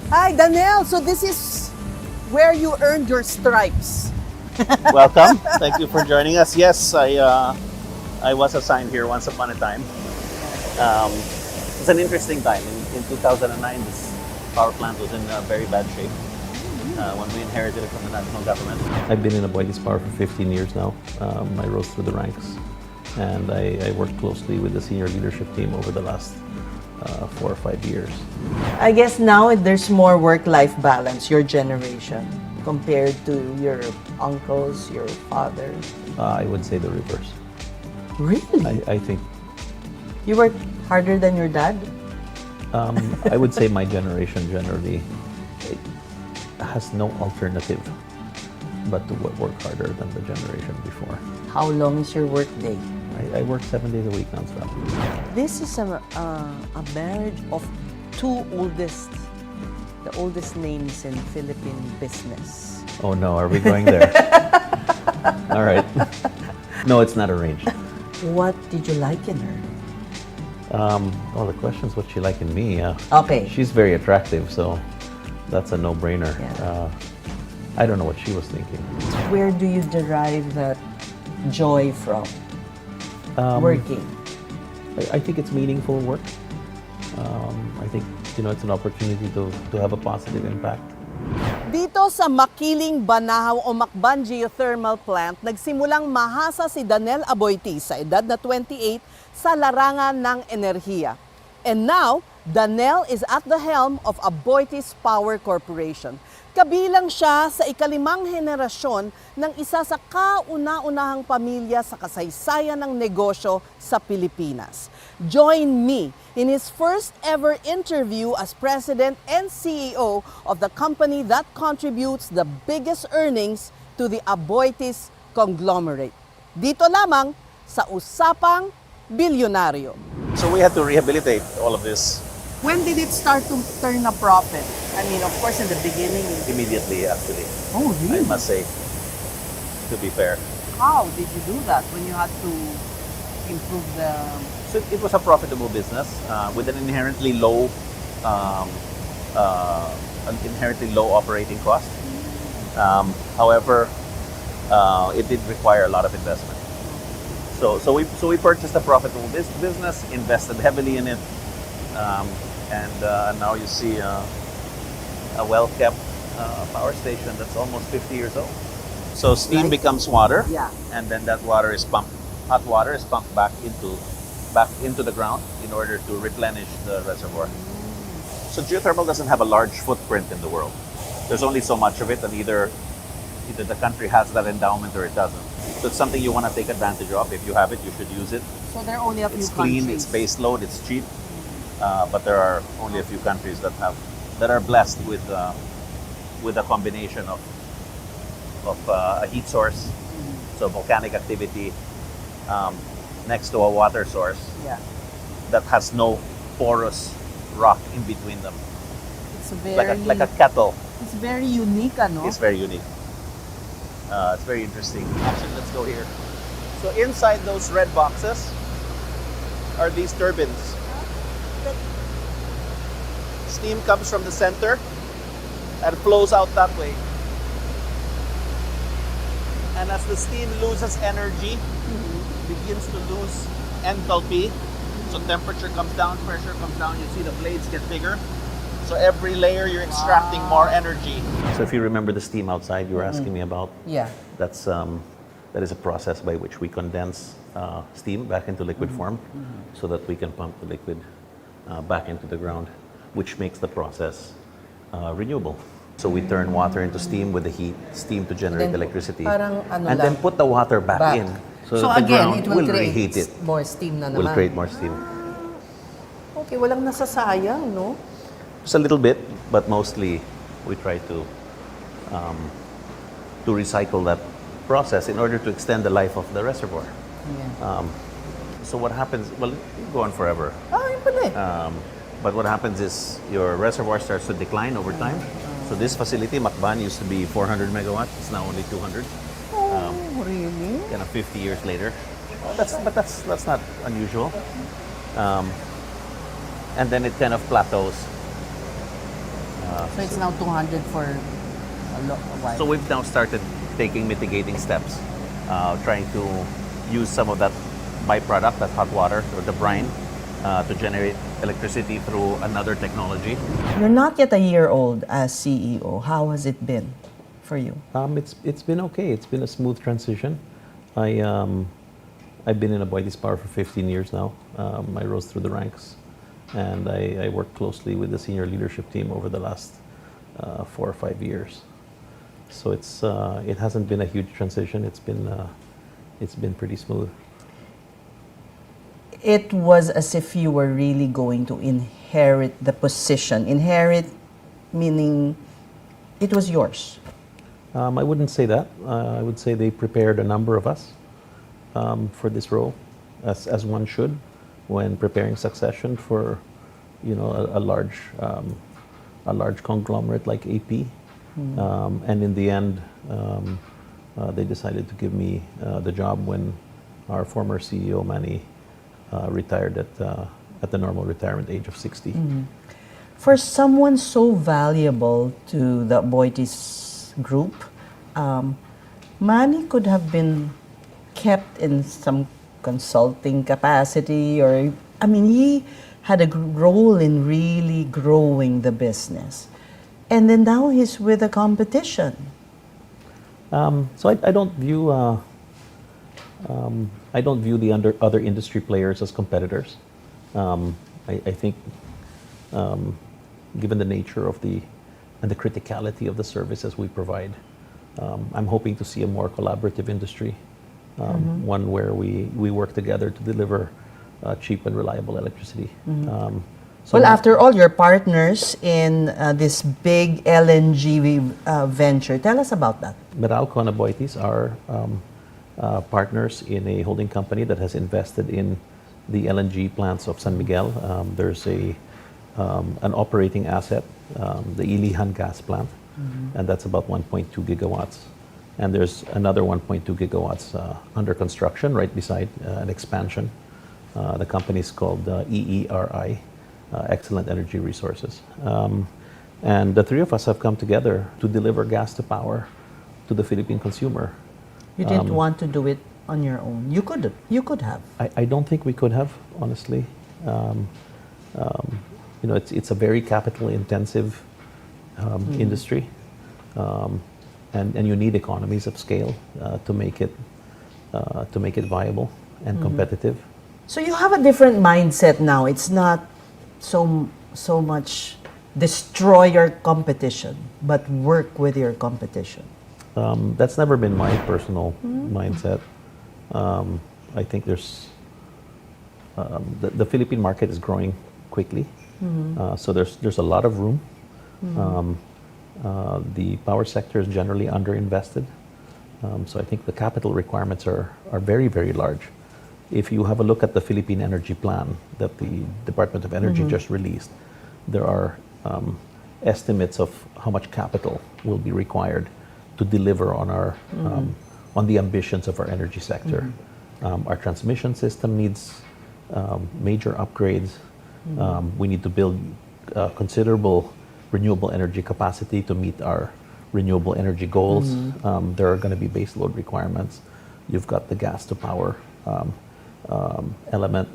Hi, Danel. So this is where you earned your stripes. Welcome. Thank you for joining us. Yes, I was assigned here once upon a time. It's an interesting time. In 2009, this power plant was in very bad shape when we inherited it from the national government. I've been in AboitizPower for 15 years now. I rose through the ranks, and I worked closely with the senior leadership team over the last 4 or 5 years. I guess now there's more work-life balance, your generation, compared to your uncles, your father. I would say the reverse. Really? I think You work harder than your dad? I would say my generation generally has no alternative but to work harder than the generation before. How long is your work day? I work 7 days a week nonstop. This is a marriage of the oldest names in Philippine business. Oh no, are we going there? All right. No, it's not arranged. What did you like in her? Well, the question is what she like in me. Okay. She's very attractive, so that's a no-brainer. Yeah. I don't know what she was thinking. Where do you derive that joy from? Working. I think it's meaningful work. I think it's an opportunity to have a positive impact. Dito sa Makiling, Banahaw o Macban Geothermal Plant, nagsimulang mahasa si Danel Aboitiz sa edad na 28 sa larangan ng enerhiya. And now, Danel is at the helm of AboitizPower Corporation. Kabilang siya sa ikalimang henerasyon ng isa sa kauna-unahang pamilya sa kasaysayan ng negosyo sa Pilipinas. Join me in his first ever interview as President and CEO of the company that contributes the biggest earnings to the Aboitiz conglomerate. Dito lamang sa Usapang Bilyonaryo. So we had to rehabilitate all of this When did it start to turn a profit? I mean, of course, in the beginning. immediately, actually. Oh, I must say, to be fair. How did you do that when you had to improve the... So it was a profitable business with an inherently low operating cost. However, it did require a lot of investment. So we purchased a profitable business, invested heavily in it, and now you see a well-kept power station that's almost 50 years old. So steam becomes water, Yeah. and then that water is pumped. Hot water is pumped back into the ground in order to replenish the reservoir. So geothermal doesn't have a large footprint in the world. There's only so much of it, and either the country has that endowment or it doesn't. So it's something you want to take advantage of. If you have it, you should use it. So there are only a few It's clean, countries. it's base load, it's cheap, but there are only a few countries that are blessed with a combination of a heat source, so volcanic activity, next to a water source Yeah. that has no porous rock in between them, It's very, like a kettle. it's very unique, ano? It's very unique. It's very interesting. Actually, let's go here. So inside those red boxes are these turbines. Steam comes from the center and flows out that way. And as the steam loses energy, begins to lose enthalpy. So temperature comes down, pressure comes down. You see the blades get bigger. So every layer you're extracting more energy. So if you remember the steam outside you were asking me about, Yeah. that is a process by which we condense steam back into liquid form so that we can pump the liquid back into the ground, which makes the process renewable. So we turn water into steam with the heat, steam to generate Then, electricity, parang ano and lang, then put the water back in. So that the again, ground it will create reheat it, more steam na naman. will create more steam. Okay, walang nasasayang, no? Just a little bit, but mostly we try to recycle that process in order to extend the life of the reservoir. Yeah. So what happens, well, it can go on forever. Yun pala eh. But what happens is your reservoir starts to decline over time. So this facility, Macban, used to be 400 megawatts. It's now only 200. Oh, really? Kind of 50 years later. That's not unusual. And then it kind of plateaus. So it's now 200 for a while. So we've now started taking mitigating steps, trying to use some of that byproduct, that hot water or the brine, to generate electricity through another technology. You're not yet a year old as CEO. How has it been for you? It's been okay. It's been a smooth transition. I've been in AboitizPower for 15 years now. I rose through the ranks, and I worked closely with the senior leadership team over the last 4 or 5 years. So it hasn't been a huge transition. It's been pretty smooth. It was as if you were really going to inherit the position. Inherit meaning it was yours. I wouldn't say that. I would say they prepared a number of us for this role, as one should, when preparing succession for, a large conglomerate like AP. And in the end, they decided to give me the job when our former CEO Manny retired at the normal retirement age of 60. For someone so valuable to the Aboitiz group, Manny could have been kept in some consulting capacity, or he had a role in really growing the business, and then now he's with the competition. So I don't view the other industry players as competitors. I think, given the nature of and the criticality of the services we provide, I'm hoping to see a more collaborative industry, one where we work together to deliver cheap and reliable electricity. Well, after all, you're partners in this big LNG venture. Tell us about that. Meralco and Aboitiz are partners in a holding company that has invested in the LNG plants of San Miguel. There's an operating asset, the Ilihan gas plant, and that's about 1.2 gigawatts. And there's another 1.2 gigawatts under construction right beside an expansion. The company is called EERI, Excellent Energy Resources. And the three of us have come together to deliver gas to power to the Philippine consumer. You didn't want to do it on your own. You could have. I don't think we could have, honestly. It's a very capital intensive industry, and you need economies of scale to make it viable and competitive. So you have a different mindset now. It's not so much destroy your competition, but work with your competition. That's never been my personal mindset. I think there's the Philippine market is growing quickly, so there's a lot of room. The power sector is generally underinvested, so I think the capital requirements are very, very large. If you have a look at the Philippine Energy Plan that the Department of Energy just released, there are estimates of how much capital will be required to deliver on on the ambitions of our energy sector. Our transmission system needs major upgrades. We need to build considerable renewable energy capacity to meet our renewable energy goals. There are going to be base load requirements. You've got the gas to power element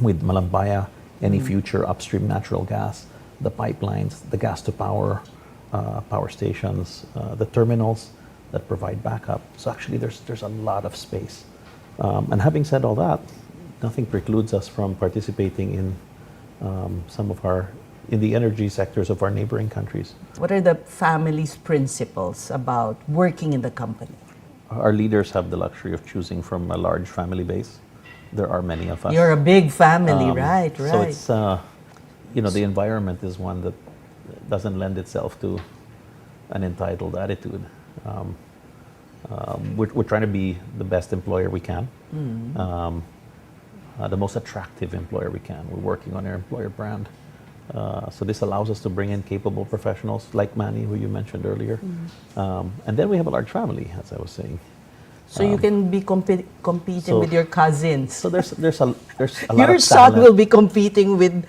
with Malambaya, any future upstream natural gas, the pipelines, the gas to power, power stations, the terminals that provide backup. So actually there's a lot of space. And having said all that, nothing precludes us from participating in in the energy sectors of our neighboring countries. What are the family's principles about working in the company? Our leaders have the luxury of choosing from a large family base. There are many of us. You're a big family, right? So it's, the environment is one that doesn't lend itself to an entitled attitude. We're trying to be the best employer we can, the most attractive employer we can. We're working on our employer brand. So this allows us to bring in capable professionals like Manny, who you mentioned earlier. And then we have a large family, as I was saying. So you can be competing with your cousins. So there's a lot your of son talent. will be competing with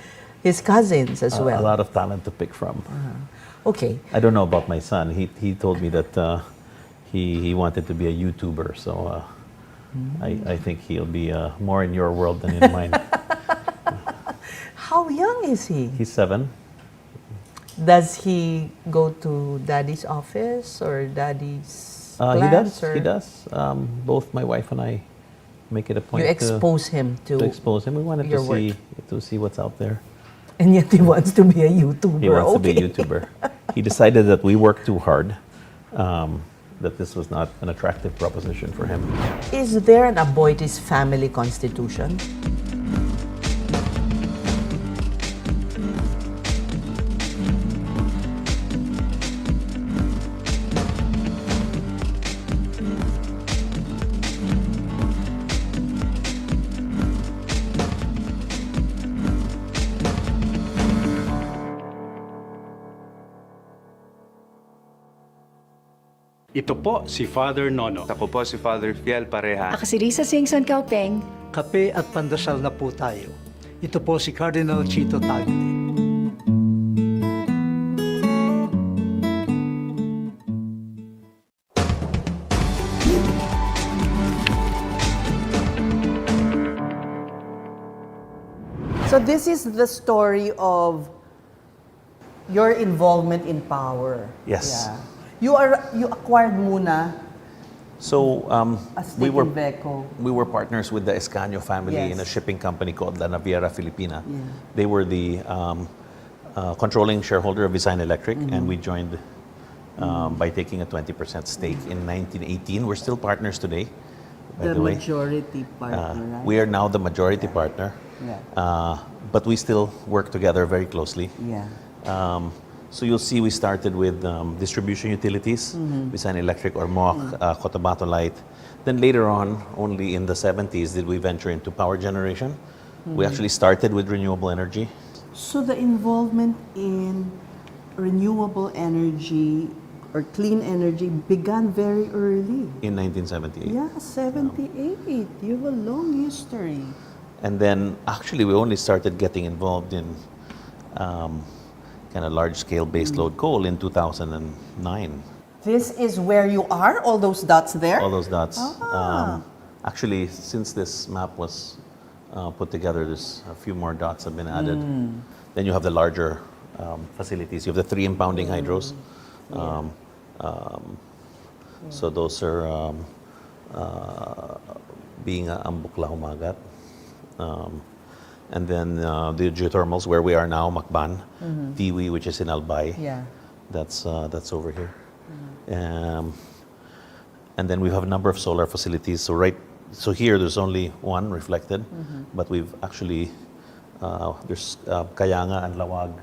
his cousins as a well. lot of talent to pick from. Okay. I don't know about my son. He told me that he wanted to be a YouTuber, so I think he'll be more in your world than in mine. How young is he? He's 7. Does he go to daddy's office or daddy's plants? He does. Both my wife and I make it a point You expose him to expose him. We wanted your to see what's out there. And yet he wants to be a YouTuber. He wants to be a YouTuber. He decided that we work too hard, that this was not an attractive proposition for him. Is there an Aboitiz family constitution? Ito po si Father Nono. Ako po si Father Fiel Pareha. Ako si Risa Singson Kaupeng. Kape at pandasal na po tayo. Ito po si Cardinal Chito Tagle. So this is the story of your involvement in power. Yes. Yeah. You acquired muna So a stake in Veco. we were partners with the Escanio family in a Yes. shipping company called La Naviera Filipina. Yeah. They were the controlling shareholder of Visayan Electric, and we joined by taking a 20% stake in 1918. We're still partners today, by the way. Majority partner, right? We are now the majority partner, Yeah. but we still work together very closely. Yeah. So you'll see we started with distribution utilities, Visayan Electric or MOC, Cotabato Light. Then later on, only in the 70s, did we venture into power generation. We actually started with renewable energy. So the involvement in renewable energy or clean energy began very early. In 1978. Yeah, 78. You have a long history. And then actually we only started getting involved in kind of large-scale baseload coal in 2009. This is where you are, all those dots there? All those dots. Ah. Actually, since this map was put together, there's a few more dots have been added. Then you have the larger facilities. You have the 3 impounding hydros. So those are being Ambukla Humagat. And then the geothermals, where we are now, Macban, Tiwi, which is in Albay. Yeah. That's over here. And then we have a number of solar facilities. So here there's only one reflected, but we've actually there's Kayanga and Lawag,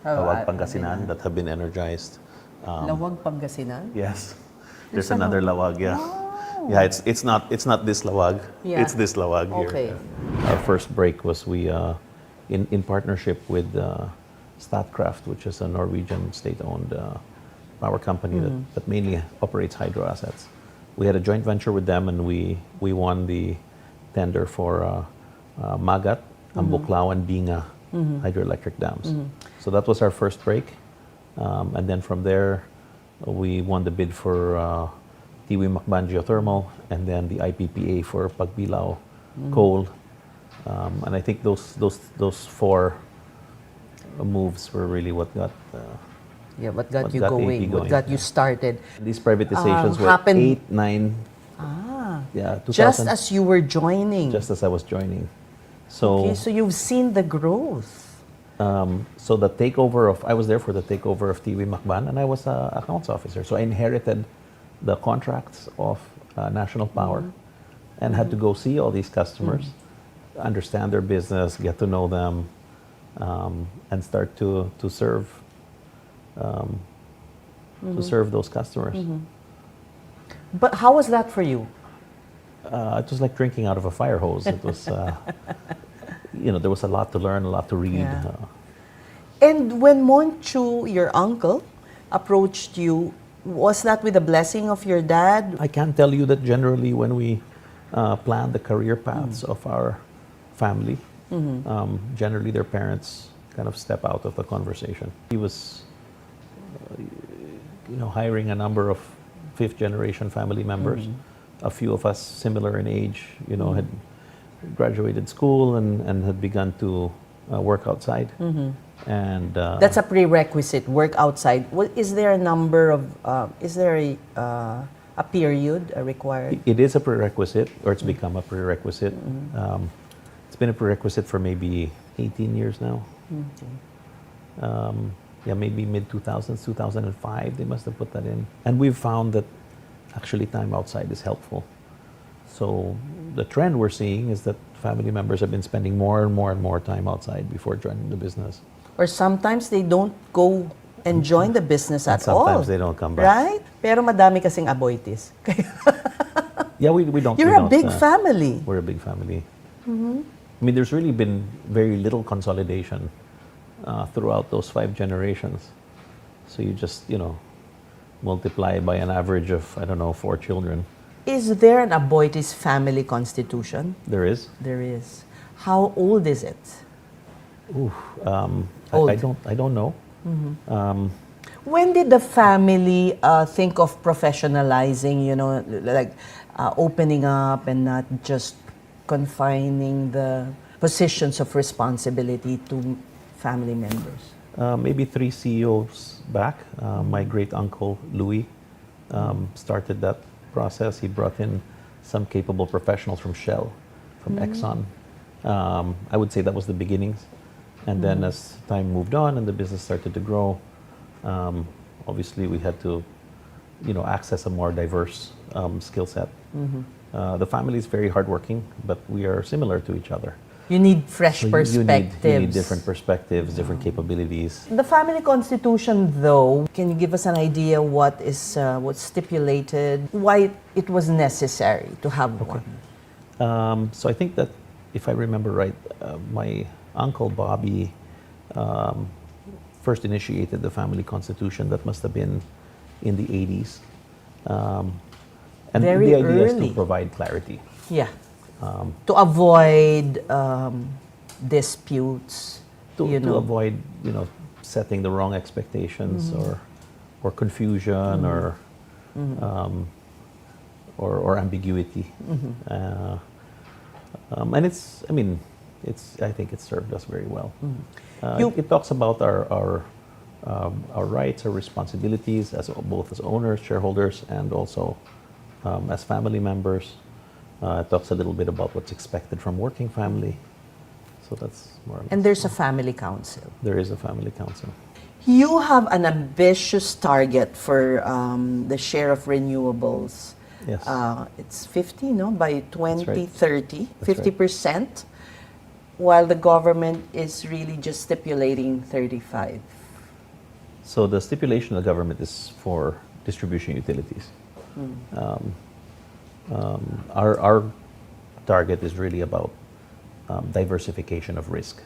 Lawag Pangasinan that have been energized. Lawag Pangasinan? Yes, there's another Lawag. Yeah. Yeah, it's not this Lawag. Yeah. It's this Lawag here. Okay. Yeah. Our first break was in partnership with Statkraft, which is a Norwegian state-owned power company that mainly operates hydro assets. We had a joint venture with them, and we won the tender for Magat, Ambuklao, and Binga hydroelectric dams. So that was our first break, and then from there we won the bid for Tiwi Macban Geothermal, and then the IPPA for Pagbilao coal. And I think those 4 moves were really what got What got you got going? AP What going, got you started? these privatizations were happened- 8, 9. Yeah, 2000, Just as you were joining. just as I was joining. So Okay, so you've seen the growth. so the takeover of I was there for the takeover of Tiwi Macban, and I was an accounts officer. So I inherited the contracts of National Power, and had to go see all these customers, understand their business, get to know them, and start to serve those customers. But how was that for you? It was like drinking out of a fire hose. It was, there was a lot to learn, a lot to read. Yeah. And when Monchu, your uncle, approached you, was that with the blessing of your dad? I can tell you that generally when we plan the career paths of our family, generally their parents kind of step out of the conversation. He was, hiring a number of fifth-generation family members. A few of us similar in age, had graduated school and had begun to work outside. And That's a prerequisite, work outside. Is there a number of, is there a period required? it is a prerequisite, or it's become a prerequisite. It's been a prerequisite for maybe 18 years now. Maybe mid-2000s, 2005, they must have put that in. And we've found that actually time outside is helpful. So the trend we're seeing is that family members have been spending more and more and more time outside before joining the business. Or sometimes they don't go and join the business at all. Sometimes they don't come back. Right? Pero madami kasing Aboitiz. Yeah, we don't. You're we a don't, big family. We're a big family. I mean, there's really been very little consolidation throughout those 5 generations. So you just, multiply by an average of, 4 children. Is there an Aboitiz family constitution? There is. There is. How old is it? I don't know. When did the family think of professionalizing, like opening up and not just confining the positions of responsibility to family members? Maybe 3 CEOs back. My great uncle Louis started that process. He brought in some capable professionals from Shell, from Exxon. I would say that was the beginnings. And then as time moved on and the business started to grow, obviously we had to, access a more diverse skill set. The family is very hardworking, but we are similar to each other. You need fresh So perspectives. You need different perspectives, different capabilities. The family constitution, though, can you give us an idea what's stipulated, why it was necessary to have one? So I think that, if I remember right, my uncle Bobby first initiated the family constitution. That must have been in the 80s. And Very the idea is early. to provide clarity. Yeah. To avoid disputes, To avoid, setting the wrong expectations or confusion or ambiguity. And I think it served us very well. It talks about our rights, our responsibilities both as owners, shareholders, and also as family members. It talks a little bit about what's expected from working family. So that's more or less. and there's a family council. There is a family council. You have an ambitious target for the share of renewables. Yes. It's 50, by 2030, That's right. 50%, while the government is really just stipulating 35. So the stipulation of the government is for distribution utilities. Our target is really about diversification of risk.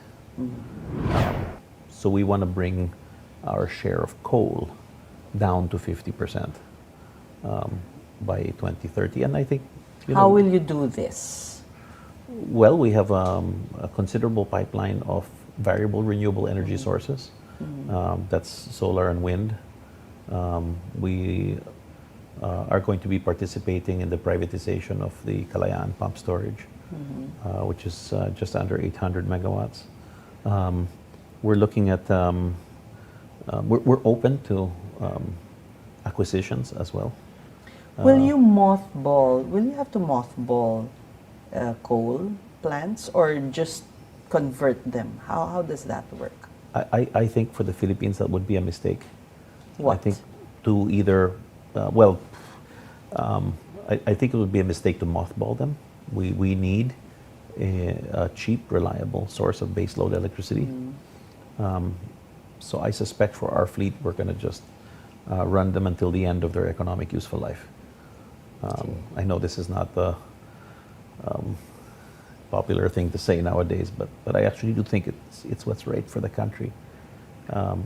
So we want to bring our share of coal down to 50% by 2030. And I think, How will you do this? well, we have a considerable pipeline of variable renewable energy sources. That's solar and wind. We are going to be participating in the privatization of the Kalayaan pump storage, which is just under 800 megawatts. We're looking at, we're open to acquisitions as well. Will you have to mothball coal plants or just convert them? How does that work? I think for the Philippines that would be a mistake. What? I think to either, I think it would be a mistake to mothball them. We need a cheap, reliable source of baseload electricity. So I suspect for our fleet, we're going to just run them until the end of their economic useful life. I know this is not the popular thing to say nowadays, but I actually do think it's what's right for the country.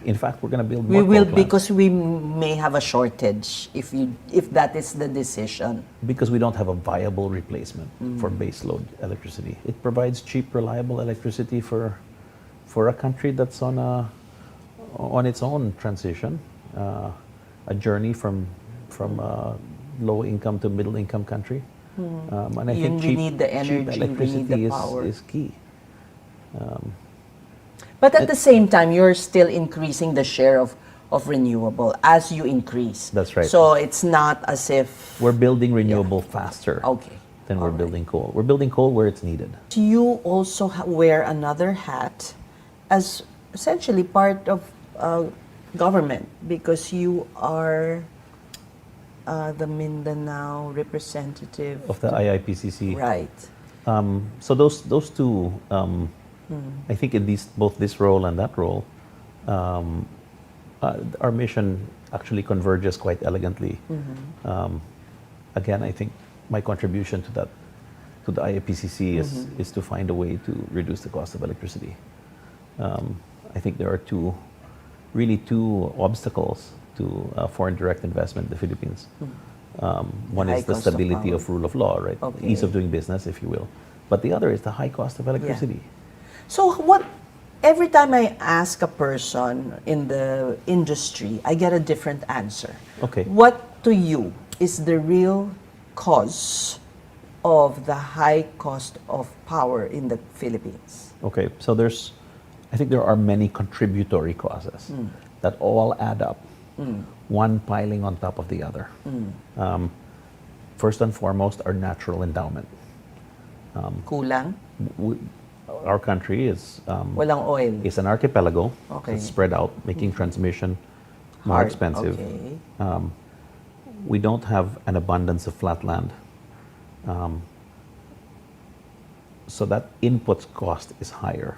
In fact, we're going to build more We will, coal plants because we may have a shortage if that is the decision. because we don't have a viable replacement for baseload electricity. It provides cheap, reliable electricity for for a country that's on its own transition, a journey from low income to middle income country. And I think we need the energy, cheap we need electricity the power. is key. But at the same time, you're still increasing the share of renewable as you increase. That's right. So it's not as if We're building renewable faster Okay. than we're building coal. We're building coal where it's needed. you also wear another hat as essentially part of government because you are the Mindanao representative. Of the IIPCC. Right. So those two, I think in both this role and that role, our mission actually converges quite elegantly. Again, I think my contribution to the IIPCC is to find a way to reduce the cost of electricity. I think there are really two obstacles to foreign direct investment in the Philippines. One High is the cost of stability power. of rule of law, right? Okay. Ease of doing business, if you will. But the other is the high cost of electricity. So every time I ask a person in the industry, I get a different answer. Okay. What to you is the real cause of the high cost of power in the Philippines? Okay, so I think there are many contributory causes that all add up, one piling on top of the other. First and foremost, our natural endowment. Kulang? Our country is Walang oil? is an archipelago. Okay. It's spread out, making transmission more Hard. expensive. Okay. We don't have an abundance of flat land. So that input cost is higher.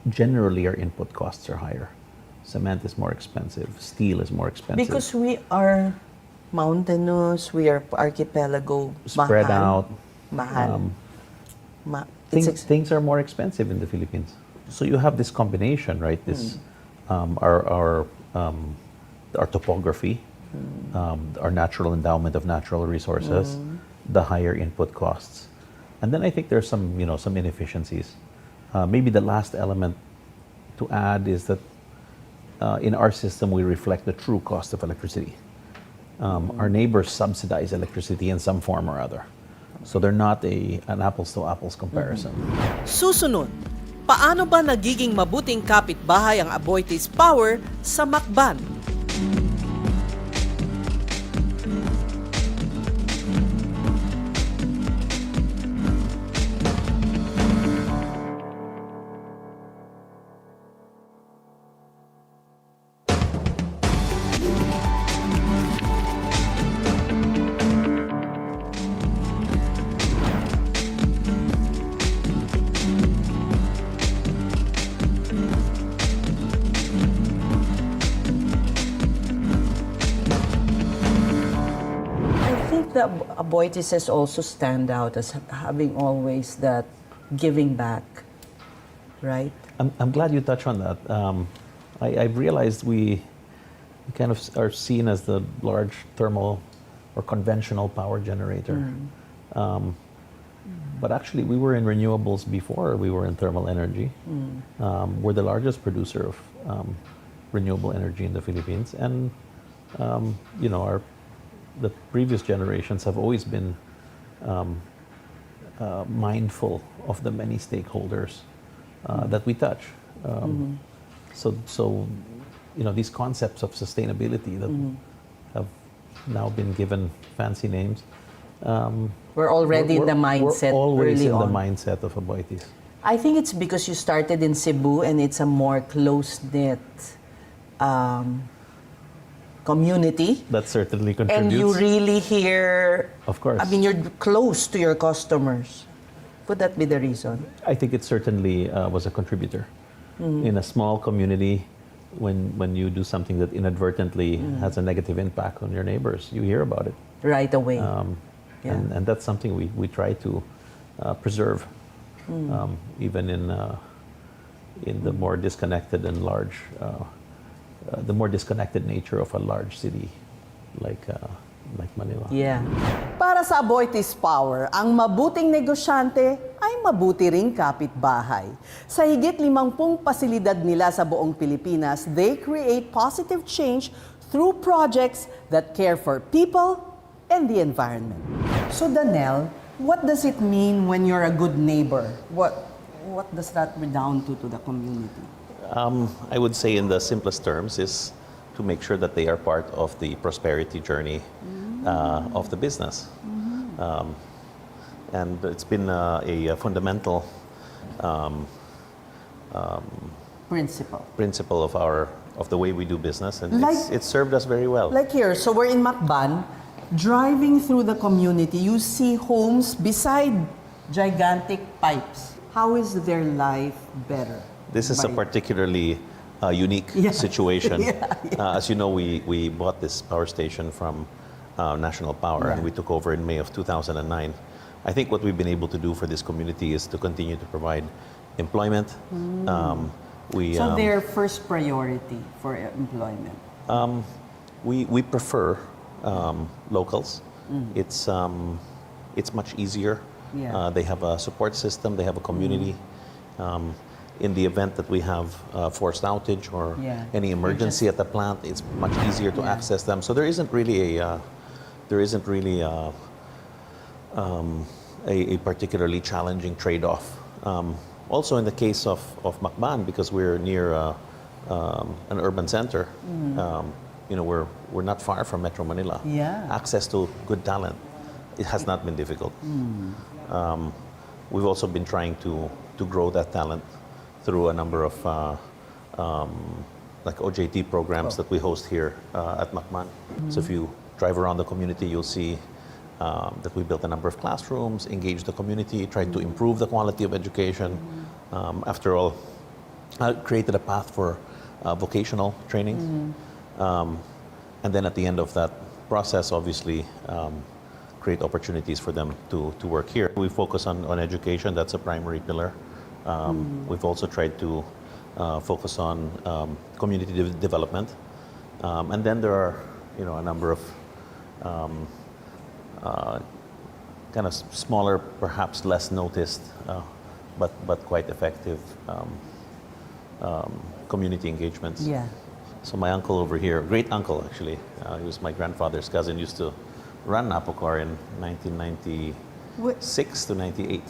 Generally, our input costs are higher. Cement is more expensive. Steel is more expensive. Because we are mountainous, we are archipelago, Spread mahal. out. Mahal. It's Things are more expensive in the Philippines. So you have this combination, right? This our topography, our natural endowment of natural resources, the higher input costs, and then I think there's some inefficiencies. Maybe the last element to add is that in our system we reflect the true cost of electricity. Our neighbors subsidize electricity in some form or other. So they're not an apples-to-apples comparison. Susunod, paano ba nagiging mabuting kapitbahay ang AboitizPower sa Macban? The Aboitices also stand out as having always that giving back, right? I'm glad you touched on that. I've realized we kind of are seen as the large thermal or conventional power generator. But actually, we were in renewables before we were in thermal energy. We're the largest producer of renewable energy in the Philippines. And, the previous generations have always been mindful of the many stakeholders that we touch. So these concepts of sustainability that have now been given fancy names. We're already in the mindset We're always early in on. the mindset of Aboitiz. I think it's because you started in Cebu and it's a more close-knit community. That certainly contributes. And you really hear, Of course. I mean, you're close to your customers. Could that be the reason? I think it certainly was a contributor. In a small community, when you do something that inadvertently has a negative impact on your neighbors, you hear about it. Right away. And that's something we try to preserve, even in the more disconnected and large, the more disconnected nature of a large city like Manila. Yeah. Para sa AboitizPower, ang mabuting negosyante ay ay mabuti ring kapitbahay. Sa higit 50 pasilidad nila sa buong Pilipinas, they create positive change through projects that care for people and the environment. So Danel, what does it mean when you're a good neighbor? What does that redound to the community? I would say in the simplest terms is to make sure that they are part of the prosperity journey of the business. And it's been a fundamental principle of the way we do business, and it's served us very well. Like here, so we're in Macban, driving through the community, you see homes beside gigantic pipes. How is their life better? This is a particularly unique situation. As you know, we bought this power station from National Power, and we took over in May of 2009. I think what we've been able to do for this community is to continue to provide employment. So their first priority for employment? We prefer locals. It's much easier. They have a support system. They have a community. In the event that we have forced outage or any emergency at the plant, it's much easier to access them. So there isn't really a particularly challenging trade-off. Also, in the case of Macban, because we're near an urban center, we're not far from Metro Manila. Access to good talent, it has not been difficult. We've also been trying to grow that talent through a number of like OJT programs that we host here at Macban. So if you drive around the community, you'll see that we built a number of classrooms, engaged the community, tried to improve the quality of education. After all, created a path for vocational training. And then at the end of that process, obviously, create opportunities for them to work here. We focus on education, that's a primary pillar. We've also tried to focus on community development. And then there are, a number of kind of smaller, perhaps less noticed, but quite effective community engagements. So my uncle over here, great uncle actually, he was my grandfather's cousin, used to run Napocor in 1996 to 98.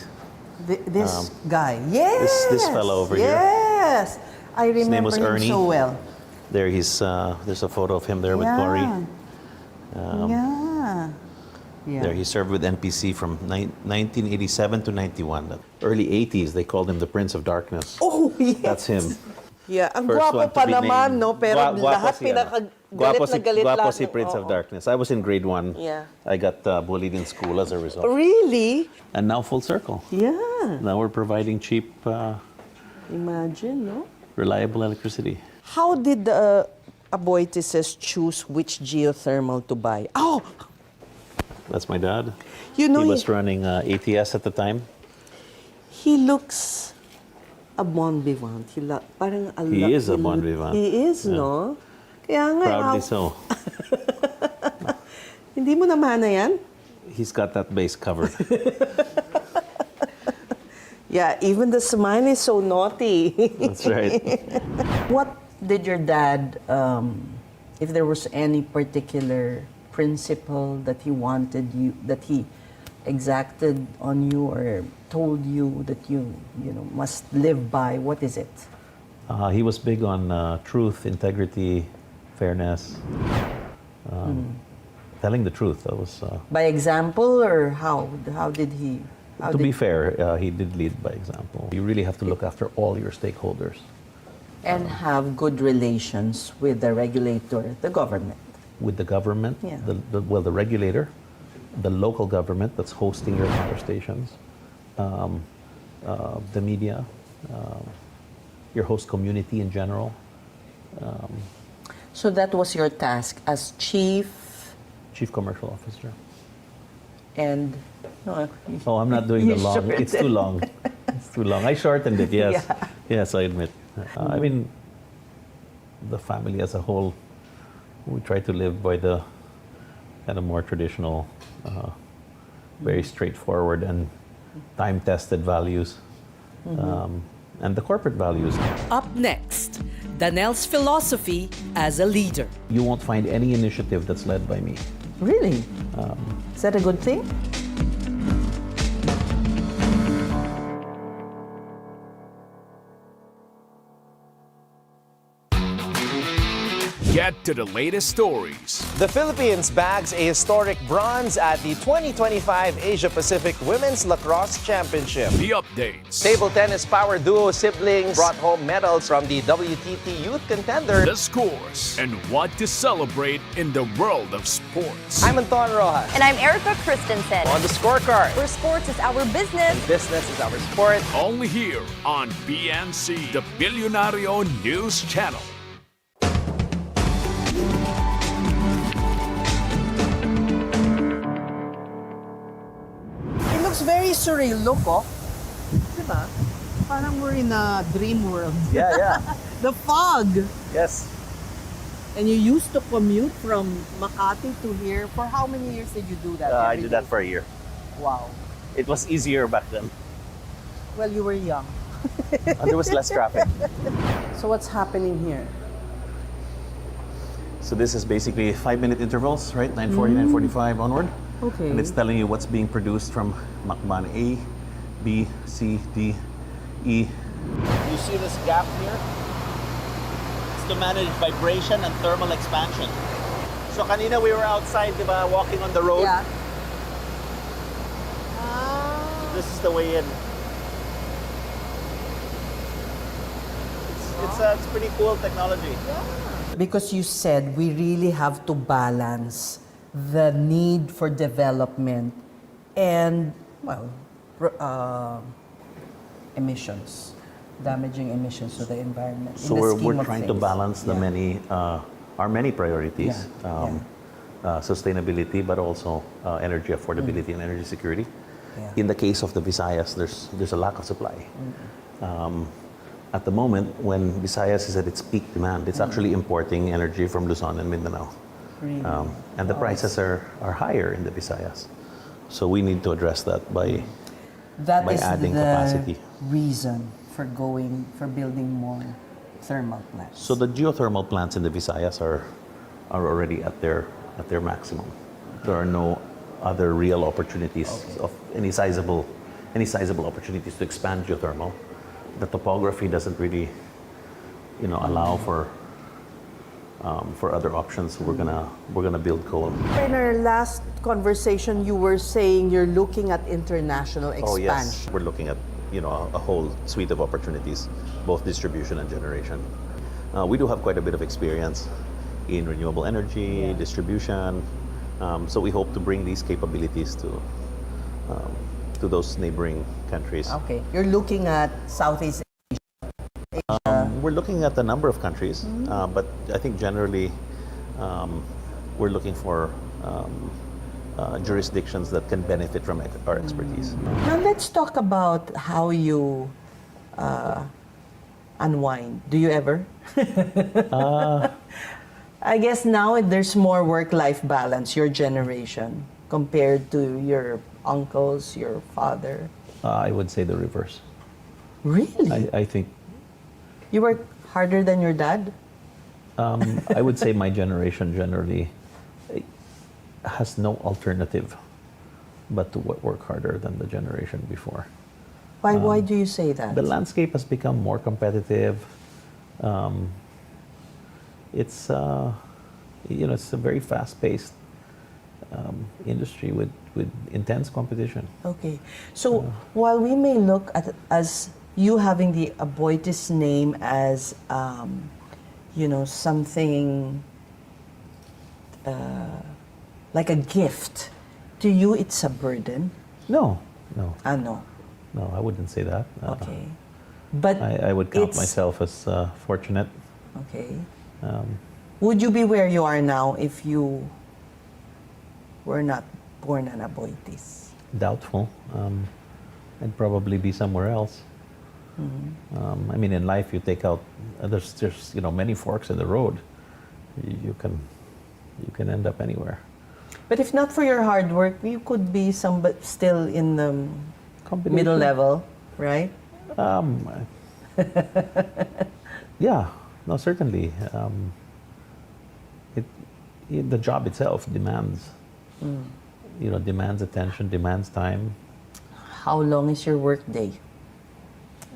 This guy, yes. This fellow over here. Yes, I remember His name was him Ernie. so well. There there's a photo of him there with Glory. There he served with NPC from 1987 to 91. The early 80s, they called him the Prince of Darkness. Oh, yes. That's him. Yeah, ang First gwapo one to pa be naman, named. no? Pero Gwapo lahat si, pinakagalit na galit Gwapo lahat. si Prince of Darkness. I was in grade 1. Yeah. I got bullied in school as a result. Really? And now full circle. Yeah. Now we're providing cheap, Imagine, no? reliable electricity. How did the Aboitizes choose which geothermal to buy? Oh, That's my dad. you know, He was running ATS at the time. he looks a bon vivant. Parang He is a bon vivant. He is, Yeah. no? Kaya nga, Proudly so. Hindi mo namana yan? He's got that base covered. Yeah, even the smile is so naughty. That's right. What did your dad, if there was any particular principle that he wanted you, that he exacted on you or told you that you must live by, what is it? He was big on truth, integrity, fairness, telling the truth. That was. By example, or how? How did he? To be fair, he did lead by example. You really have to look after all your stakeholders. And have good relations with the regulator, the government. With the government, Yeah. the regulator, the local government that's hosting your power stations, the media, your host community in general. So that was your task as chief Commercial Officer. and... No, Oh, I'm not doing the You long. It's too shortened. long. It's too long. I shortened it. Yes. Yeah. Yes, I admit. I mean, the family as a whole, we try to live by the kind of more traditional, very straightforward and time-tested values, and the corporate values. Up next, Danel's philosophy as a leader. You won't find any initiative that's led by me. Really? Is that a good thing? Get to the latest stories. The Philippines bags a historic bronze at the 2025 Asia-Pacific Women's Lacrosse Championship. The updates. Table tennis power duo siblings brought home medals from the WTT Youth Contender. The scores and what to celebrate in the world of sports. I'm Anton Rojas. And I'm Erica Christensen. On the scorecard. Where sports is our business. Business is our sport. Only here on BNC, the Bilyonaryo News Channel. It looks very surreal look, oh. Diba? Parang we're in a dream world. Yeah. The fog. Yes. And you used to commute from Makati to here. For how many years did you do that? I every did that day? for a year. Wow. It was easier back then. Well, you were young. And there was less traffic. So what's happening here? So this is basically 5-minute intervals, right? 9:40, 9:45 onward. Okay. And it's telling you what's being produced from Macban A, B, C, D, E. You see this gap here? It's to manage vibration and thermal expansion. So kanina we were outside, diba, walking on the road. Yeah. This is the way in. It's pretty cool technology. Because you said we really have to balance the need for development and, well, emissions, damaging emissions to the environment. So we're trying to balance the our many priorities, sustainability, but also energy affordability and energy security. Yeah. In the case of the Visayas, there's a lack of supply. At the moment, when Visayas is at its peak demand, it's actually importing energy from Luzon and Mindanao. Really? And the prices are higher in the Visayas. So we need to address that by adding capacity. Reason for building more thermal plants. So the geothermal plants in the Visayas are already at their maximum. There are no other real opportunities of any sizable opportunities to expand geothermal. The topography doesn't really, allow for other options. We're gonna build coal. In our last conversation, you were saying you're looking at international expansion. Oh yes, we're looking at a whole suite of opportunities, both distribution and generation. We do have quite a bit of experience in renewable energy, distribution. So we hope to bring these capabilities to those neighboring countries. Okay, you're looking at Southeast Asia. We're looking at a number of countries, but I think generally we're looking for jurisdictions that can benefit from our expertise. Now let's talk about how you unwind. Do you ever? I guess now there's more work-life balance, your generation, compared to your uncles, your father. I would say the reverse. Really? I think You work harder than your dad? I would say my generation generally has no alternative but to work harder than the generation before. Why do you say that? The landscape has become more competitive. It's it's a very fast-paced industry with intense competition. Okay. So while we may look at as you having the Aboitiz name as something like a gift, to you it's a burden? No. No, No, I wouldn't say that. okay. But I would count it's- myself as fortunate. Okay. Would you be where you are now if you were not born an Aboitiz? Doubtful. I'd probably be somewhere else. I mean, in life, you take out. There's many forks in the road. You can end up anywhere. But if not for your hard work, you could be still in the combination. Middle level, right? Yeah, no, certainly. The job itself demands, demands attention, demands time. How long is your work day?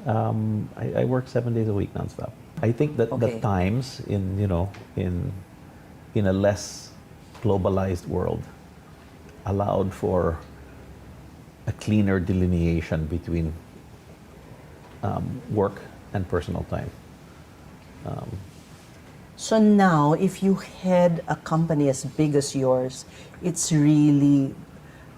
I work 7 days a week nonstop. I think that Okay. the times in a less globalized world allowed for a cleaner delineation between work and personal time. So now, if you head a company as big as yours, it's really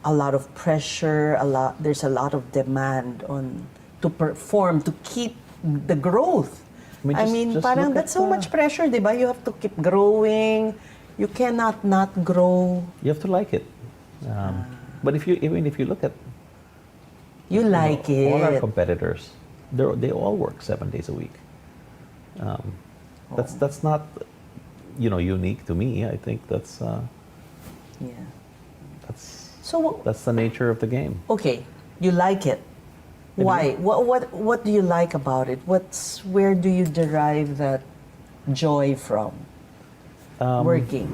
a lot of pressure. There's a lot of demand on to perform to keep the growth. I mean, just parang look that's at so much pressure, di ba? You have to keep growing. You cannot not grow. You have to like it. But even if you look at You like all our it. competitors, they all work 7 days a week. That's not unique to me. I think that's Yeah. that's So that's the nature of the game. okay, you like it. Why? What do you like about it? Where do you derive that joy from? Working.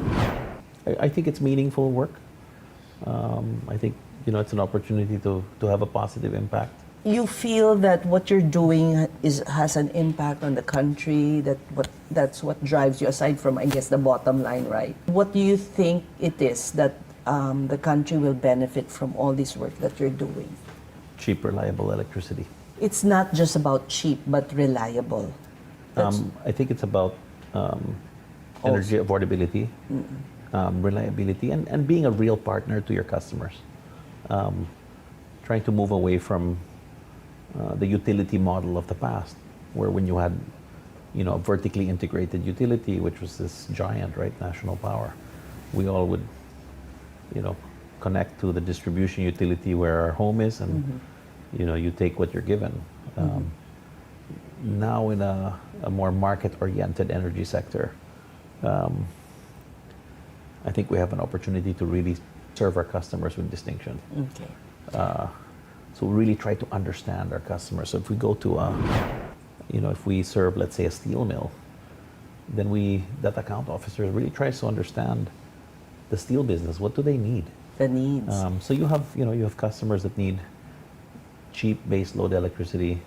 I think it's meaningful work. I think it's an opportunity to have a positive impact. You feel that what you're doing has an impact on the country. That's what drives you, aside from, I guess, the bottom line, right? What do you think it is that the country will benefit from all this work that you're doing? Cheap, reliable electricity. It's not just about cheap, but reliable. I think it's about energy affordability, reliability, and being a real partner to your customers. Trying to move away from the utility model of the past, where when you had, a vertically integrated utility, which was this giant, right, national power, we all would, connect to the distribution utility where our home is, and you take what you're given. Now in a more market-oriented energy sector, I think we have an opportunity to really serve our customers with distinction. Okay. So we really try to understand our customers. So if we go to if we serve, let's say, a steel mill, then that account officer really tries to understand the steel business. What do they need? The needs. So you have customers that need cheap base load electricity.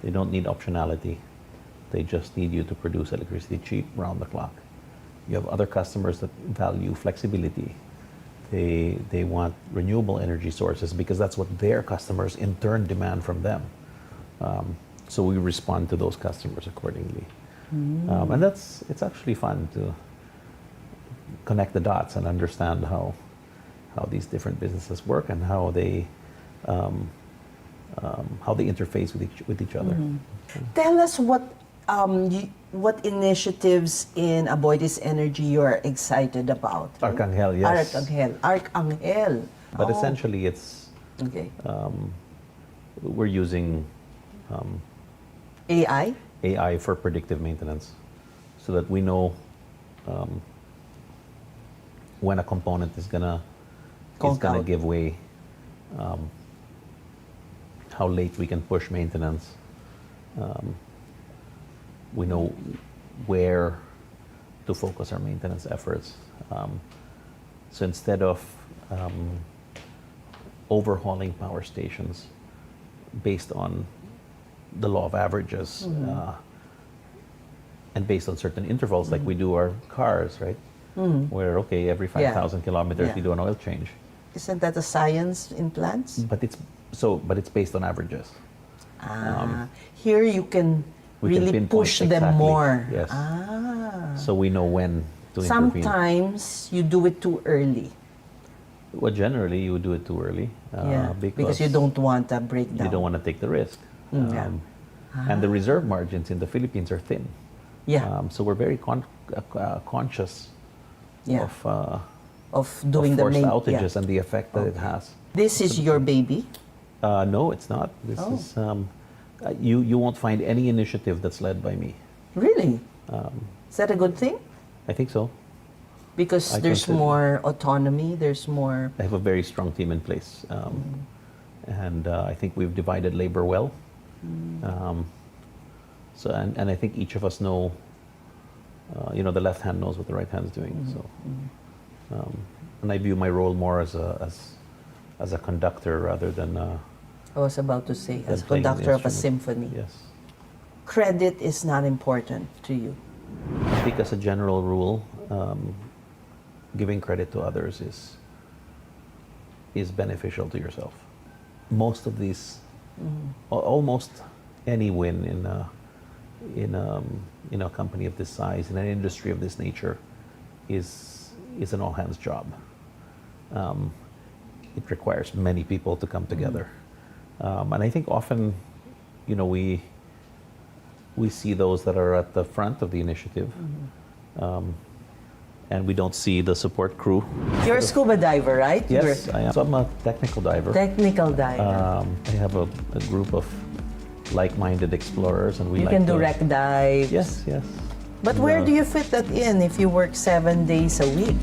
They don't need optionality. They just need you to produce electricity cheap round the clock. You have other customers that value flexibility. They want renewable energy sources because that's what their customers in turn demand from them. So we respond to those customers accordingly. And it's actually fun to connect the dots and understand how these different businesses work and how they interface with each other. Tell us what initiatives in Aboitiz Energy you're excited about. Arcangel, yes. Arcangel. But essentially, it's Okay. we're using AI? AI for predictive maintenance, so that we know when a component is gonna Conk out. give way, how late we can push maintenance. We know where to focus our maintenance efforts. So instead of overhauling power stations based on the law of averages and based on certain intervals, like we do our cars, right? Where, okay, every 5,000 kilometers we do an oil change. Isn't that a science in plants? But it's based on averages. Here you can We can really pinpoint push them exactly, more. yes. So we know when to intervene. Sometimes you do it too early. Well, generally you would do it too early because you don't want a breakdown. you don't want to take the risk. And the reserve margins in the Philippines are thin. So we're very conscious of doing of the forced main outages and the effect that it has. This is your baby. No, it's not. This is you won't find any initiative that's led by me. Really? Is that a good thing? I think so. Because there's consider- more autonomy. There's more. I have a very strong team in place, and I think we've divided labor well. And I think each of us know, the left hand knows what the right hand is doing. And I view my role more as a conductor rather than I was about to say, as playing an conductor of a instrument. symphony. Yes. Credit is not important to you. I think as a general rule, giving credit to others is beneficial to yourself. Most of these, almost any win in a company of this size, in an industry of this nature, is an all hands job. It requires many people to come together, and I think often, we see those that are at the front of the initiative, and we don't see the support crew. You're a scuba diver, right? Yes, I am. So I'm a technical diver. Technical diver. I have a group of like-minded explorers, and we You like can do to- wreck dives. Yes, yes. But And, where do you fit that in if you work 7 days a week?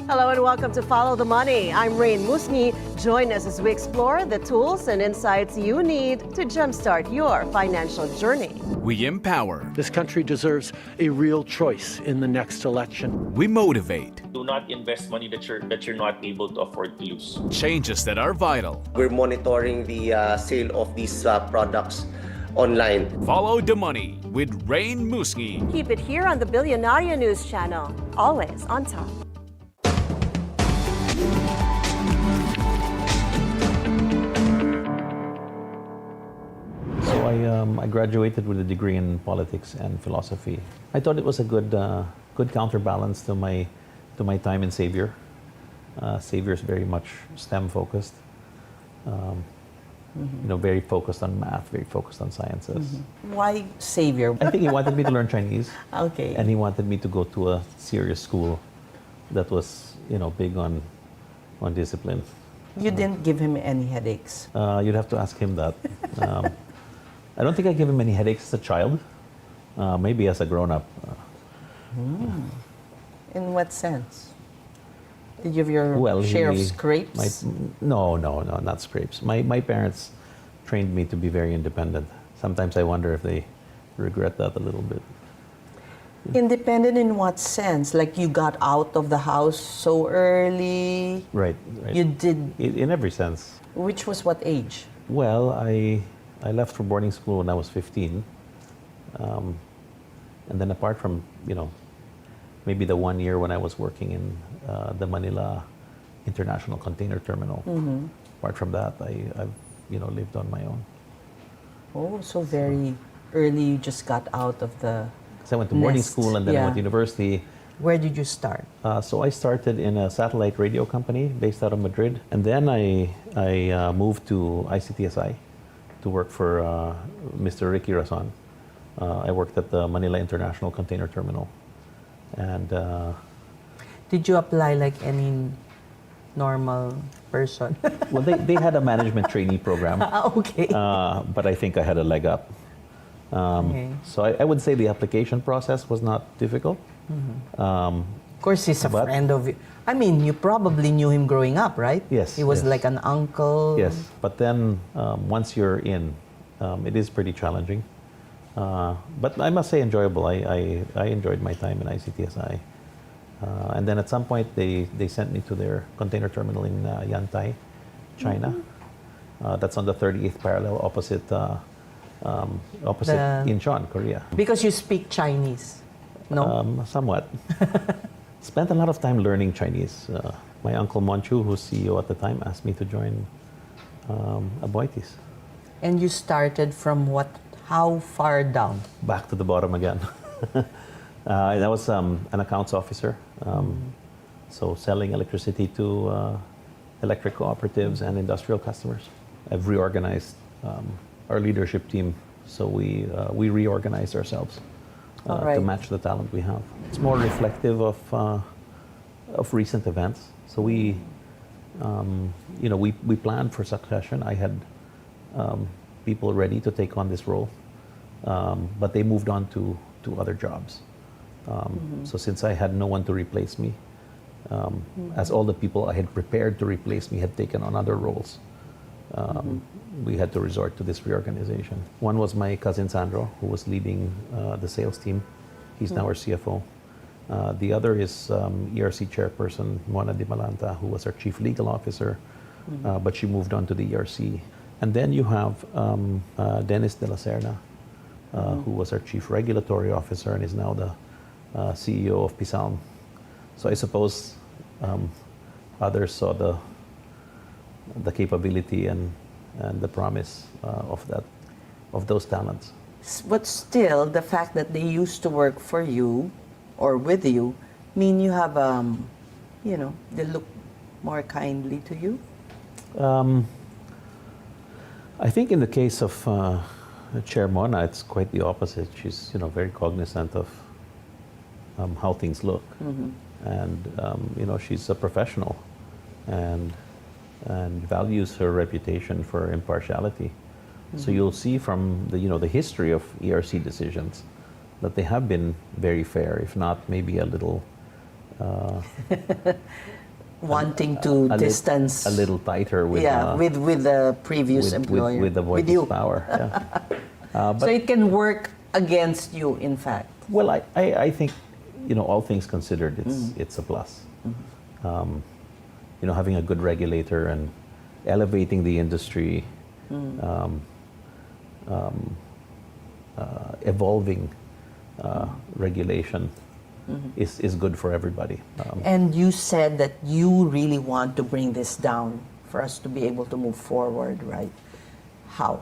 Hello and welcome to Follow the Money. I'm Rain Musni. Join us as we explore the tools and insights you need to jumpstart your financial journey. We empower. This country deserves a real choice in the next election. We motivate. Do not invest money that you're not able to afford to lose. Changes that are vital. We're monitoring the sale of these products online. Follow the Money with Rain Musni. Keep it here on the Bilyonaryo News Channel. Always on top. So I graduated with a degree in politics and philosophy. I thought it was a good counterbalance to my time in Xavier. Xavier is very much STEM focused. Very focused on math, very focused on sciences. Why Savior? I think he wanted me to learn Chinese, Okay. and he wanted me to go to a serious school that was, big on discipline. You didn't give him any headaches. You'd have to ask him that. I don't think I gave him any headaches as a child. Maybe as a grown-up. In what sense? Did you have your share of scrapes? No, not scrapes. My parents trained me to be very independent. Sometimes I wonder if they regret that a little bit. Independent in what sense? Like you got out of the house so early? Right. You did. In every sense. Which was what age? Well, I left for boarding school when I was 15. And then apart from, maybe the 1 year when I was working in the Manila International Container Terminal. Apart from that, I've lived on my own. Oh, so very early you just got out of the So I went to boarding nest. school and then I went to Yeah. university. Where did you start? So I started in a satellite radio company based out of Madrid. And then I moved to ICTSI to work for Mr. Ricky Razon. I worked at the Manila International Container Terminal. And Did you apply like any normal person? well, they had a management trainee program, Okay. but I think I had a leg up. Okay. So I would say the application process was not difficult. Of course, he's a But- friend of you. I mean, you probably knew him growing up, right? Yes, He was yes. like an uncle. Yes, but then once you're in, it is pretty challenging. But I must say enjoyable. I enjoyed my time in ICTSI. And then at some point they sent me to their container terminal in Yantai, China. That's on the 38th parallel opposite Incheon, Korea. Because you speak Chinese, no? Somewhat. Spent a lot of time learning Chinese. My uncle Monchu, who's CEO at the time, asked me to join Aboitiz. And you started from what? How far down? Back to the bottom again. I was an accounts officer, so selling electricity to electric cooperatives and industrial customers. I've reorganized our leadership team, so we reorganized ourselves All to right. match the talent we have. It's more reflective of recent events. So we planned for succession. I had people ready to take on this role, but they moved on to other jobs. So since I had no one to replace me, as all the people I had prepared to replace me had taken on other roles, we had to resort to this reorganization. One was my cousin Sandro, who was leading the sales team. He's now our CFO. The other is ERC chairperson Mona Di Malanta, who was our chief legal officer, but she moved on to the ERC. And then you have Dennis De La Serna, who was our chief regulatory officer and is now the CEO of Pisalm. So I suppose others saw the capability and the promise of those talents. But still, the fact that they used to work for you or with you mean you have, they look more kindly to you? I think in the case of Chair Mona, it's quite the opposite. She's very cognizant of how things look, and she's a professional, and values her reputation for impartiality. So you'll see from the history of ERC decisions that they have been very fair, if not maybe a little wanting to distance a little tighter with with the previous employer with AboitizPower. Yeah. So it can work against you, in fact. Well, I think all things considered, it's a plus. Having a good regulator and elevating the industry, evolving regulation is good for everybody. And you said that you really want to bring this down for us to be able to move forward, right? How?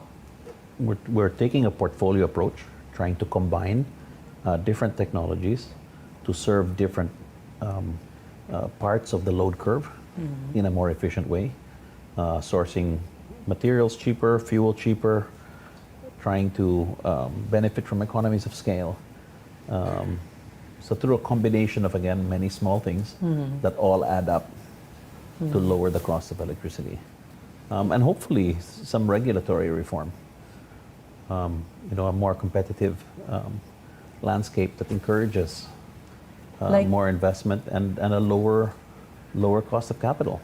We're taking a portfolio approach, trying to combine different technologies to serve different parts of the load curve in a more efficient way, sourcing materials cheaper, fuel cheaper, trying to benefit from economies of scale. So through a combination of, again, many small things that all add up to lower the cost of electricity. And hopefully some regulatory reform, a more competitive landscape that encourages more investment and a lower cost of capital.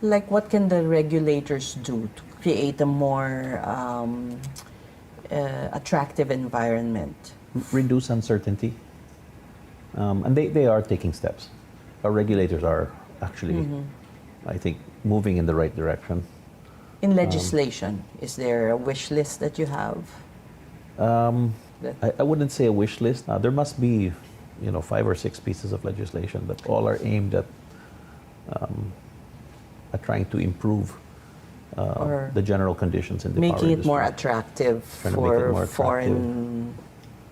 Like, what can the regulators do to create a more attractive environment? Reduce uncertainty. And they are taking steps. Our regulators are actually, I think, moving in the right direction. In legislation, is there a wish list that you have? I wouldn't say a wish list. There must be, 5 or 6 pieces of legislation that all are aimed at trying to improve the general conditions in the power industry. Making it more attractive for foreign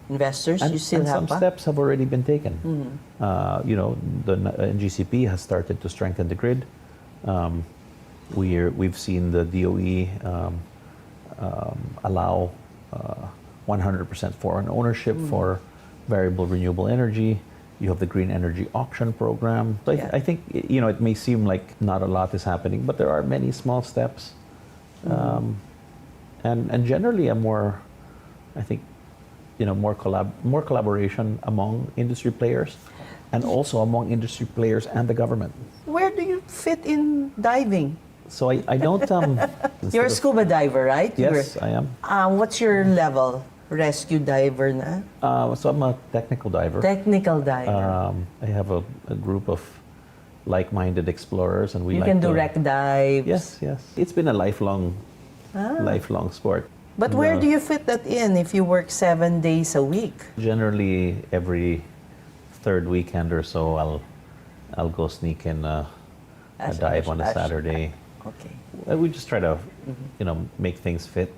investors. And, you still and have some steps have already been taken. The NGCP has started to strengthen the grid. We've seen the DOE allow 100% foreign ownership for variable renewable energy. You have the green energy auction program. So I think it may seem like not a lot is happening, but there are many small steps, and generally a more, I think, more collaboration among industry players, and also among industry players and the government. Where do you fit in diving? So I don't. You're a scuba diver, right? Yes, I am. What's your level? Rescue diver na? So I'm a technical diver. Technical diver. I have a group of like-minded explorers, and you can do wreck dives. Yes. It's been a lifelong sport. But where do you fit that in if you work 7 days a week? Generally, every third weekend or so, I'll go sneak in a dive on a Saturday. Okay. We just try to, make things fit.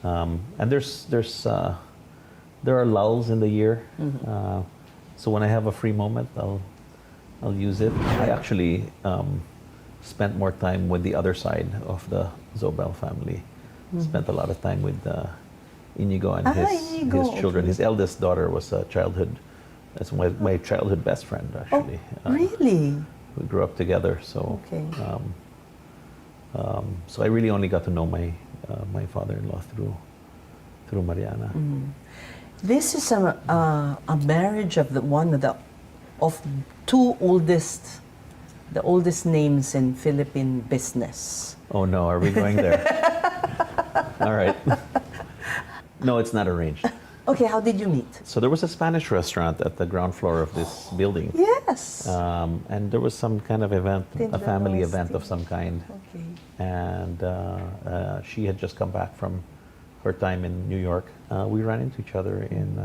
And there are lulls in the year. So when I have a free moment, I'll use it. I actually spent more time with the other side of the Zobel family. Spent a lot of time with Inigo and his children. His eldest daughter was that's my childhood best friend, actually. Oh, really? We grew up together, so so I really only got to know my father-in-law through Mariana. This is a marriage of of two oldest, the oldest names in Philippine business. Oh no, are we going there? All right. No, it's not arranged. Okay, how did you meet? So there was a Spanish restaurant at the ground floor of this building. Yes. And there was some kind of event, a family event of some kind. Okay. And she had just come back from her time in New York. We ran into each other in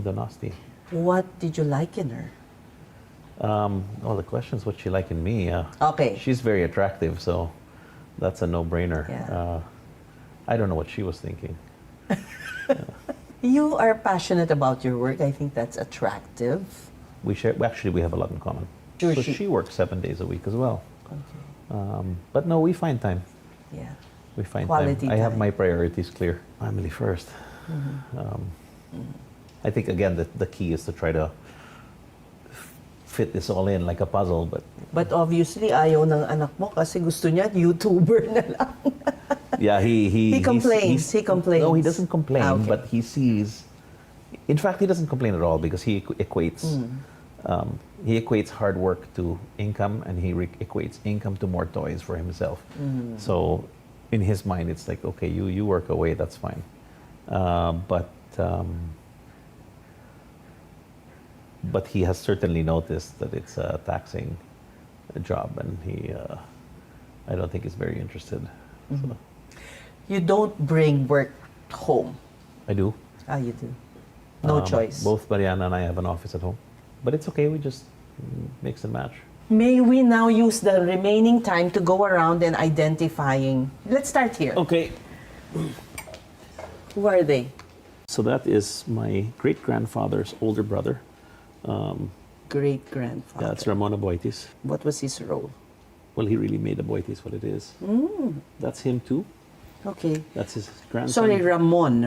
Donosti. What did you like in her? Oh, the question is what she like in me. Okay. She's very attractive, so that's a no-brainer. Yeah. I don't know what she was thinking. You are passionate about your work. I think that's attractive. We have a lot in common. Sure, so she works 7 days a week as well. Okay. But no, we find time. Yeah. We find Quality time. I have time. my priorities clear. Family first. I think again the key is to try to fit this all in like a puzzle. But obviously, ayaw ng anak mo kasi gusto niya YouTuber na lang. Yeah, He complains. He complains. No, he doesn't complain, Okay. but he sees. In fact, he doesn't complain at all because he equates. He equates hard work to income, and he equates income to more toys for himself. So, in his mind, it's like, okay, you work away, that's fine. But he has certainly noticed that it's a taxing job, and I don't think he's very interested. So. You don't bring work home. I do. You do. No choice. Both Mariana and I have an office at home. But it's okay, we just mix and match. May we now use the remaining time to go around and identifying. Let's start here. Okay. Who are they? So that is my great-grandfather's older brother. Great-grandfather. That's Ramon Aboitiz. What was his role? Well, he really made Aboitiz what it is. That's him too. Okay. That's his grandson. Sorry, Ramon.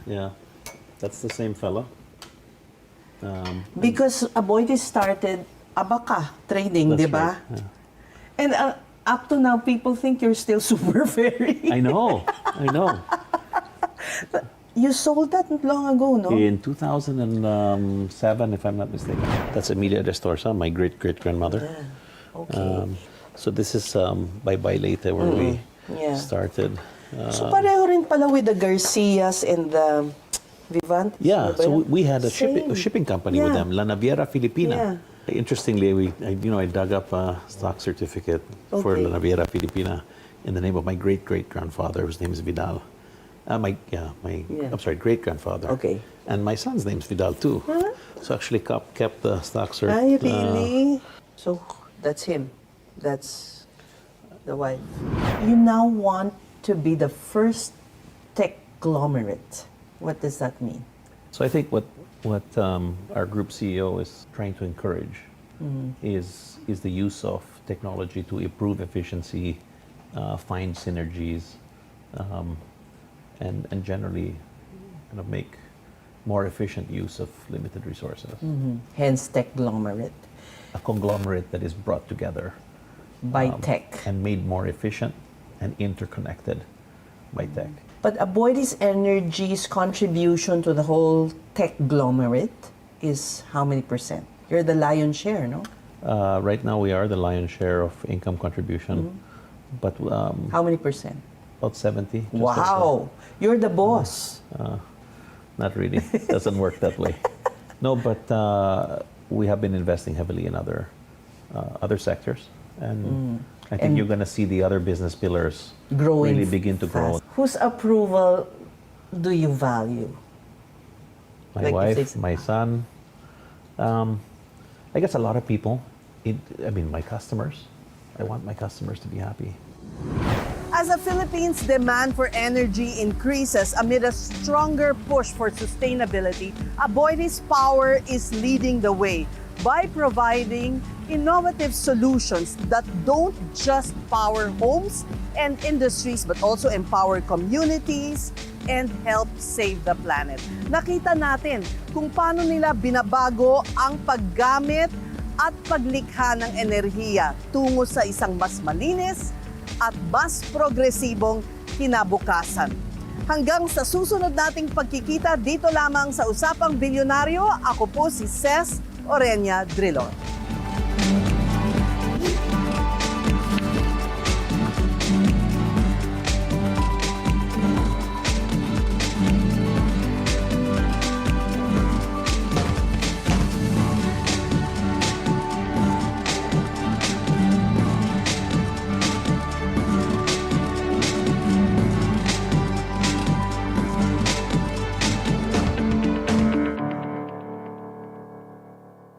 Yeah. That's the same fella. Because Aboitiz started Abaca trading, That's di ba? right, yeah. And up to now, people think you're still super fairy. I know. You sold that not long ago, no? In 2007, if I'm not mistaken. That's Emilia Destorsa, my great-great-grandmother. Yeah. Okay. So this is Bye Bye Leyte where we started. So pareho rin pala with the Garcias and the Vivant? Yeah, Ano ba so yan? we had a Same. shipping company with them, La Naviera Filipina. Interestingly, I dug up a stock certificate for La Naviera Filipina in the name of my great-great-grandfather, whose name is Vidal. I'm sorry, great-grandfather. Okay. And my son's name's Vidal too. So actually kept the stock cert. Ay, really? So that's him. That's the wife. You now want to be the first tech-glomerate. What does that mean? So I think what our group CEO is trying to encourage is the use of technology to improve efficiency, find synergies, and generally kind of make more efficient use of limited resources. Hence tech-glomerate. A conglomerate that is brought together By tech. and made more efficient and interconnected by tech. But Aboitiz Energy's contribution to the whole tech-glomerate is how many percent? You're the lion's share, no? Right now we are the lion's share of income contribution, but How many percent? about 70. just Wow! You're the boss. Not really. Doesn't work that way. No, but we have been investing heavily in other sectors, and I think you're going to see the other business pillars Growing really begin to grow. fast. Whose approval do you value? My Like if wife, they- my son, I guess a lot of people. My customers. I want my customers to be happy. As the Philippines' demand for energy increases amid a stronger push for sustainability, AboitizPower is leading the way by providing innovative solutions that don't just power homes and industries but also empower communities and help save the planet. Nakita natin kung paano nila binabago ang paggamit at paglikha ng enerhiya tungo sa isang mas malinis at mas progresibong kinabukasan. Hanggang sa susunod nating pagkikita dito lamang sa Usapang Bilyonaryo, ako po si Ces Oreña-Drilon.